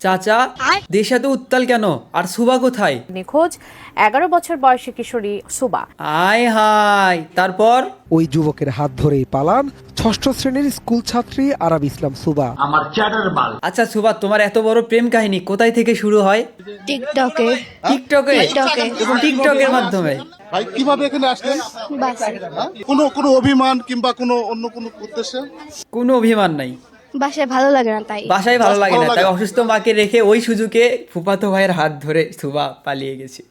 চাচা, দেশ এত উত্তাল কেন? আর সুবা কোথায়? নিখোঁজ 11 বছর বয়সী কিশোরী সুবা। আয় হায়, তারপর? ওই যুবকের হাত ধরেই পালান ষষ্ঠ শ্রেণীর স্কুল ছাত্রী আরাব ইসলাম সুবা। আচ্ছা সুবা, তোমার এত বড় প্রেম কাহিনী কোথায় থেকে শুরু হয়? টিকটকে। টিকটকে? টিকটকের মাধ্যমে? ভাই কিভাবে এখানে আসলেন? বাসে। কোনো অভিমান কিংবা কোনো অন্য কোনো উদ্দেশ্যে? কোনো অভিমান নাই, বাসায় ভালো লাগে না তাই। বাসায় ভালো লাগে না ভালো তাই লাগে। অসুস্থ মাকে রেখে ওই সুযোগে ফুফাতো ভাইয়ের হাত ধরে সুবা পালিয়ে গেছে।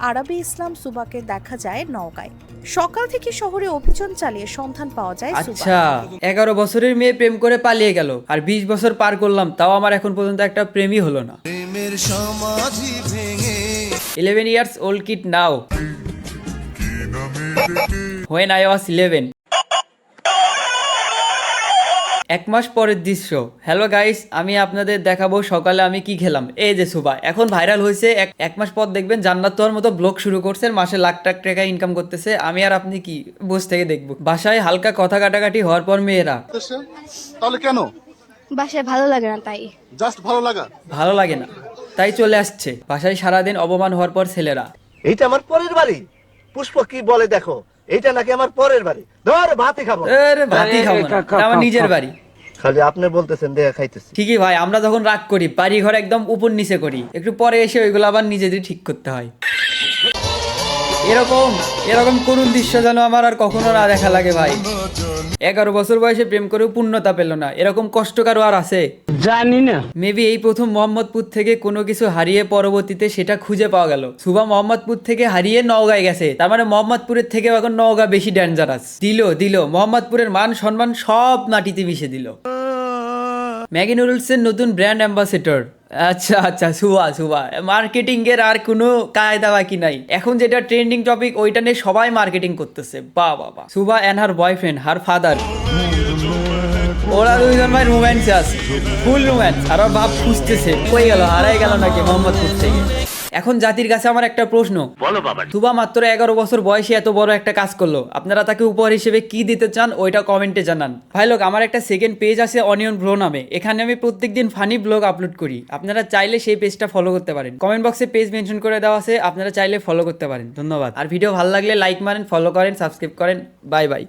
আরাবী ইসলাম সুবাকে দেখা যায় নওগাঁয়। সকাল থেকে শহরে অভিযান চালিয়ে সন্ধান পাওয়া যায় সুবা। আচ্ছা, 11 বছরের মেয়ে প্রেম করে পালিয়ে গেল, আর 20 বছর পার করলাম, তাও আমার এখন পর্যন্ত একটা প্রেমই হলো না। 11 years old kid now when I was 11। এক মাস পরের দৃশ্য। হ্যালো গাইস, আমি আপনাদের দেখাবো সকালে আমি কি খেলাম। এই যে সুবা এখন ভাইরাল হয়েছে, এক মাস পর দেখবেন জান্নাত তোর মতো ব্লগ শুরু করছে, মাসে লাখ লাখ টাকা ইনকাম করতেছে। আমি আর আপনি কি বসে থেকে দেখবো? বাসায় হালকা কথা কাটাকাটি হওয়ার পর মেয়েরা, উদ্দেশ্যে? তাহলে কেন? বাসায় ভালো লাগে না তাই। জাস্ট ভালো লাগা? ভালো লাগে না তাই চলে আসছে। বাসায় সারাদিন অপমান হওয়ার পর ছেলেরা, এইটা আমার পরের বাড়ি। পুষ্প কি বলে দেখো, এইটা নাকি আমার পরের বাড়ি। ধর ভাতই খাবো। আরে ভাতই খাবো না, এটা আমার নিজের বাড়ি। খালি আপনি বলতেছেন দেখা খাইতেছি। ঠিকই ভাই, আমরা যখন রাগ করি বাড়ি ঘর একদম উপর নিচে করি, একটু পরে এসে ওইগুলো আবার নিজেদের ঠিক করতে হয়। এরকম এরকম করুণ দৃশ্য যেন আমার আর কখনো না দেখা লাগে ভাই। 11 বছর বয়সে প্রেম করেও পূর্ণতা পেল না, এরকম কষ্ট কারো আর আছে? জানি না। মেবি এই প্রথম মোহাম্মদপুর থেকে কোনো কিছু হারিয়ে পরবর্তীতে সেটা খুঁজে পাওয়া গেল। সুবা মোহাম্মদপুর থেকে হারিয়ে নওগাঁয় গেছে, তার মানে মোহাম্মদপুরের থেকে এখন নওগাঁ বেশি ডেঞ্জারাস। দিল মোহাম্মদপুরের মান সম্মান সব মাটিতে মিশে দিল। ম্যাগি নুডলসের নতুন ব্র্যান্ড অ্যাম্বাসেডর। আচ্ছা সুবা মার্কেটিং এর আর কোনো কায়দা বাকি নাই। এখন যেটা ট্রেন্ডিং টপিক ওইটা নিয়ে সবাই মার্কেটিং করতেছে। বাবা, Suba and her boyfriend, her father, ওরা দুইজন ভাই রোম্যান্সে আছে, ফুল রোম্যান্স। আর ওর বাপ খুঁজতেছে কই গেল, হারাই গেল নাকি মোহাম্মদপুর থেকে। এখন জাতির কাছে আমার একটা প্রশ্ন, বলো বাবা। সুবা মাত্র 11 বছর বয়সে এত বড় একটা কাজ করলো, আপনারা তাকে উপহার হিসেবে কি দিতে চান ওইটা কমেন্টে জানান। ভাই লোক, আমার একটা সেকেন্ড পেজ আছে অনিয়ন ব্রো নামে, এখানে আমি প্রত্যেকদিন ফানি ব্লগ আপলোড করি। আপনারা চাইলে সেই পেজটা ফলো করতে পারেন, কমেন্ট বক্সে পেজ মেনশন করে দেওয়া আছে, আপনারা চাইলে ফলো করতে পারেন। ধন্যবাদ। আর ভিডিও ভালো লাগলে লাইক মারেন, ফলো করেন, সাবস্ক্রাইব করেন। Bye bye.